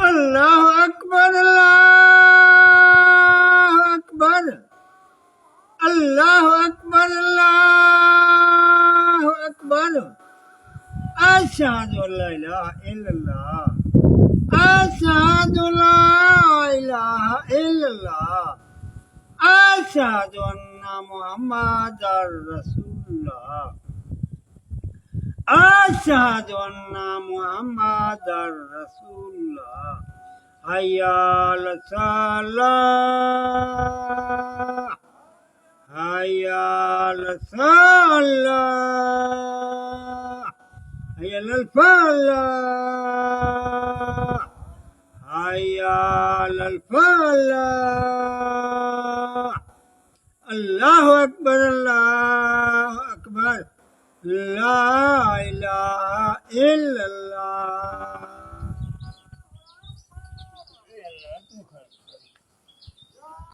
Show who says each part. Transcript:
Speaker 1: अल्लाह अकबर अल्लाह अकबर अल्लाह अकबर अल्लाह अकबर अशहदु अल्ला इलाहा इल्लल्लाह अशहदु ला इलाहा इल्लल्लाह अशहदु अन्ना मुहम्मदर रसूलुल्लाह अशहदु अन्ना मुहम्मदर रसूलुल्लाह हय्या अला सलाह हय्या अला सलाह हय्या अल फलाह हय्या अल फलाह अल्लाहु अकबर ला इलाहा इल्लल्लाह